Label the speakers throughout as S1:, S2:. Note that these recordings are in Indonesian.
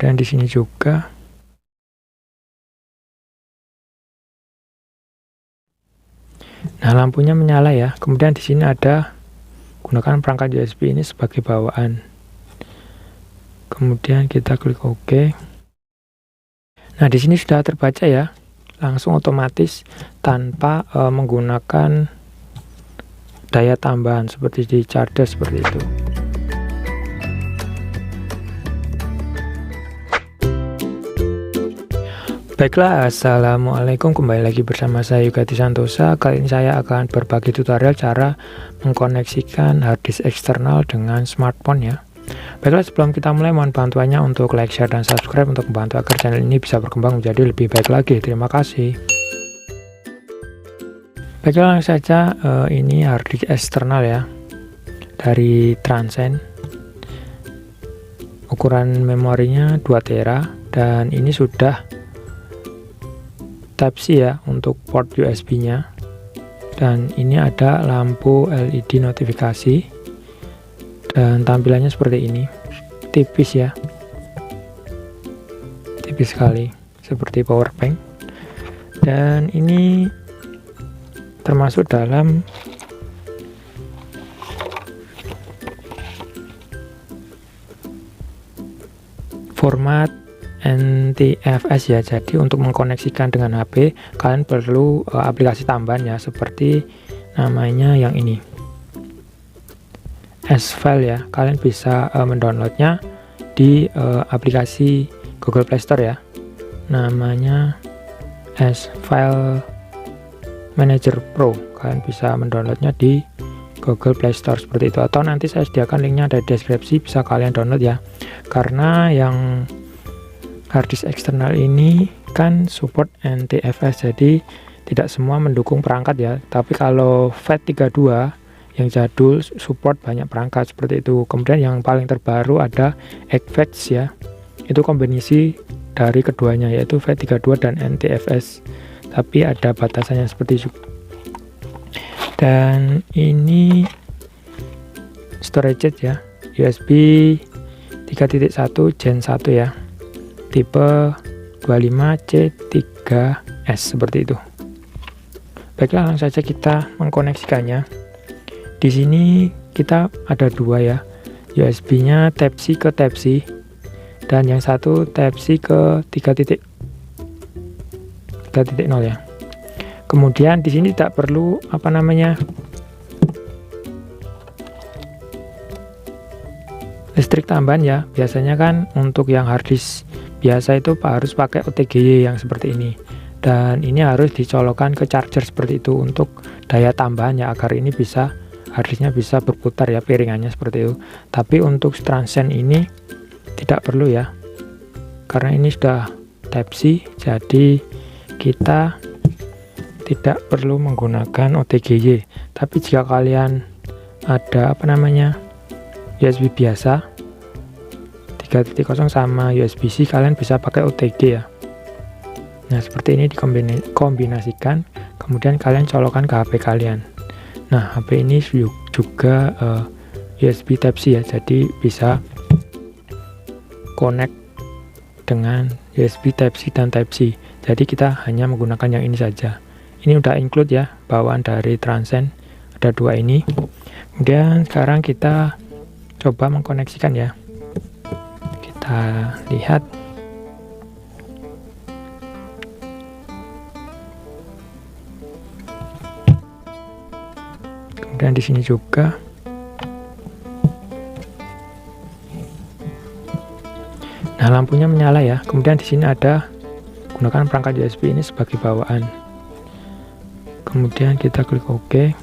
S1: Kemudian di sini juga. Nah, lampunya menyala ya. Kemudian di sini ada gunakan perangkat USB ini sebagai bawaan. Kemudian kita klik OK. Nah, di sini sudah terbaca ya. Langsung otomatis tanpa menggunakan daya tambahan seperti di charger seperti itu. Baiklah, assalamualaikum, kembali lagi bersama saya Yugati Santosa. Kali ini saya akan berbagi tutorial cara mengkoneksikan harddisk eksternal dengan smartphone ya. Baiklah, sebelum kita mulai mohon bantuannya untuk like, share, dan subscribe untuk membantu agar channel ini bisa berkembang menjadi lebih baik lagi. Terima kasih. Baiklah, langsung saja ini harddisk eksternal ya dari Transcend. Ukuran memorinya 2 tera dan ini sudah Type-C ya untuk port USB-nya, dan ini ada lampu LED notifikasi dan tampilannya seperti ini, tipis ya, tipis sekali seperti power bank. Dan ini termasuk dalam format NTFS ya. Jadi untuk mengkoneksikan dengan HP kalian perlu aplikasi tambahan ya, seperti namanya yang ini, S-File ya. Kalian bisa mendownloadnya di aplikasi Google Play Store ya, namanya S-File Manager Pro. Kalian bisa mendownloadnya di Google Play Store seperti itu, atau nanti saya sediakan linknya ada di deskripsi, bisa kalian download ya. Karena yang harddisk eksternal ini kan support NTFS, jadi tidak semua mendukung perangkat ya. Tapi kalau FAT32 yang jadul support banyak perangkat seperti itu. Kemudian yang paling terbaru ada Eggfetch ya, itu kombinasi dari keduanya yaitu FAT32 dan NTFS, tapi ada batasannya seperti itu. Dan ini storage ya, USB 3.1 Gen 1 ya, tipe 25C3S seperti itu. Baiklah, langsung saja kita mengkoneksikannya. Di sini kita ada 2 ya, USB-nya Type-C ke Type-C, dan yang satu Type-C ke 3.0 ya. Kemudian di sini tidak perlu listrik tambahan ya. Biasanya kan untuk yang harddisk biasa itu harus pakai OTGY yang seperti ini, dan ini harus dicolokkan ke charger seperti itu untuk daya tambahan ya, agar ini bisa harddisknya bisa berputar ya, piringannya seperti itu. Tapi untuk Transcend ini tidak perlu ya, karena ini sudah Type-C, jadi kita tidak perlu menggunakan OTGY. Tapi jika kalian ada USB biasa 3.0 sama USB-C, kalian bisa pakai OTG ya. Nah, seperti ini dikombinasikan, kemudian kalian colokkan ke HP kalian. Nah, HP ini juga USB Type-C ya, jadi bisa connect dengan USB Type-C dan Type-C. Jadi kita hanya menggunakan yang ini saja. Ini udah include ya, bawaan dari Transcend, ada 2 ini. Kemudian sekarang kita coba mengkoneksikan ya. Kita lihat. Kemudian di sini juga. Nah, lampunya menyala ya. Kemudian di sini ada gunakan perangkat USB ini sebagai bawaan. Kemudian kita klik OK.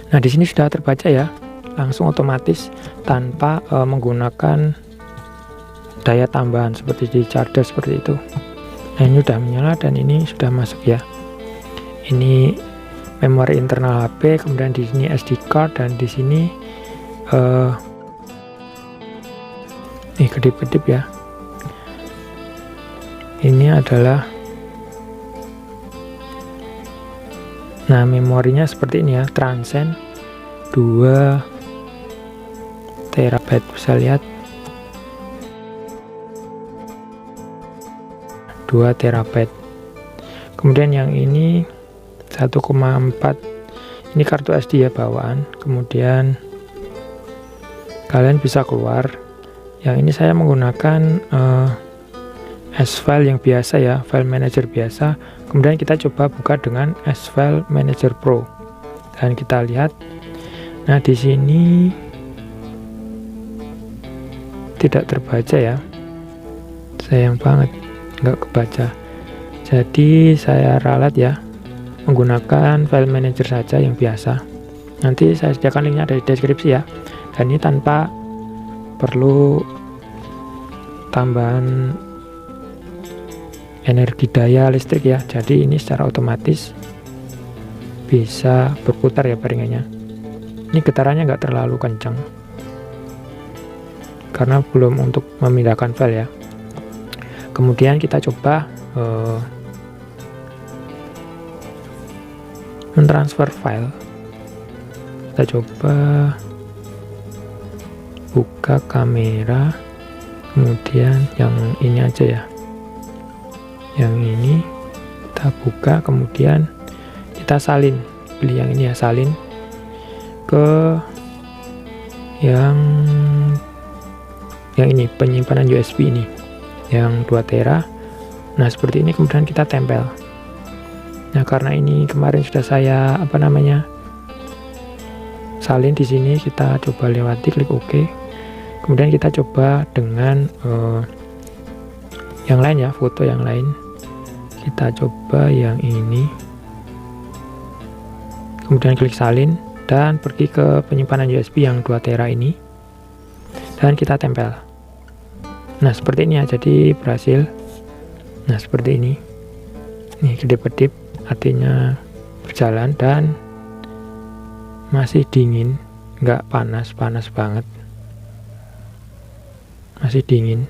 S1: Nah, di sini sudah terbaca ya. Langsung otomatis tanpa menggunakan daya tambahan seperti di charger seperti itu. Nah, ini sudah menyala dan ini sudah masuk ya. Ini memori internal HP, kemudian di sini SD card, dan di sini kedip-kedip ya. Ini adalah, nah, memorinya seperti ini ya, Transcend 2 TB, bisa lihat. 2 terabyte. Kemudian yang ini 1,4, ini kartu SD ya bawaan. Kemudian kalian bisa keluar. Yang ini saya menggunakan S-File yang biasa ya, file manager biasa. Kemudian kita coba buka dengan S-File Manager Pro dan kita lihat. Nah, di sini tidak terbaca ya, sayang banget nggak kebaca. Jadi saya ralat ya menggunakan file manager saja yang biasa. Nanti saya sediakan linknya ada di deskripsi ya. Dan ini tanpa perlu tambahan energi daya listrik ya, jadi ini secara otomatis bisa berputar ya jaringannya. Ini getarannya nggak terlalu kencang karena belum untuk memindahkan file ya. Kemudian kita coba mentransfer file. Kita coba buka kamera, kemudian yang ini aja ya, yang ini kita buka, kemudian kita salin, pilih yang ini ya, salin ke yang ini, penyimpanan USB ini yang 2 tera. Nah seperti ini, kemudian kita tempel. Nah karena ini kemarin sudah saya salin di sini, kita coba lewati, klik OK. Kemudian kita coba dengan yang lain ya, foto yang lain. Kita coba yang ini. Kemudian klik salin dan pergi ke penyimpanan USB yang 2 tera ini. Dan kita tempel. Nah, seperti ini ya, jadi berhasil. Nah, seperti ini. Nih, kedip-kedip artinya berjalan dan masih dingin, nggak panas banget. Masih dingin.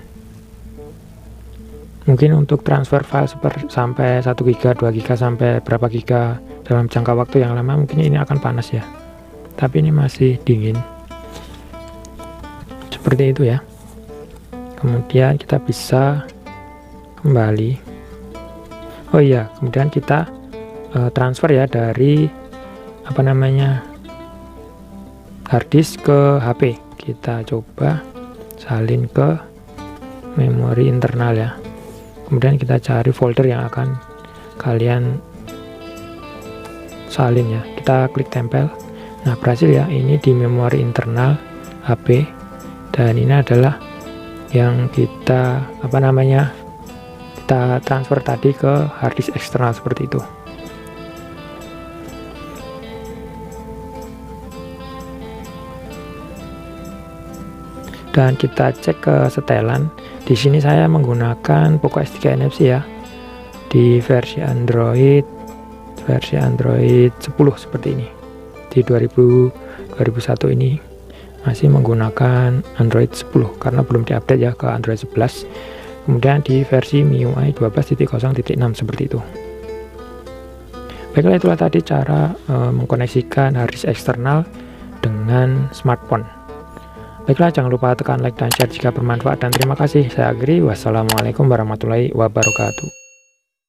S1: Mungkin untuk transfer file sampai 1 GB, 2 GB, sampai berapa giga dalam jangka waktu yang lama, mungkin ini akan panas ya. Tapi ini masih dingin. Seperti itu ya. Kemudian kita bisa kembali. Oh iya, kemudian kita transfer ya dari harddisk ke HP. Kita coba salin ke memori internal ya. Kemudian kita cari folder yang akan kalian salin ya. Kita klik tempel. Nah, berhasil ya, ini di memori internal HP. Dan ini adalah yang kita kita transfer tadi ke harddisk eksternal seperti itu. Dan kita cek ke setelan. Di sini saya menggunakan Poco S3 NFC ya, di versi Android 10 seperti ini. Di 2001 ini masih menggunakan Android 10 karena belum diupdate ya ke Android 11. Kemudian di versi MIUI 12.0.6 seperti itu. Baiklah, itulah tadi cara mengkoneksikan harddisk eksternal dengan smartphone. Baiklah, jangan lupa tekan like dan share jika bermanfaat, dan terima kasih. Saya akhiri, wassalamualaikum warahmatullahi wabarakatuh.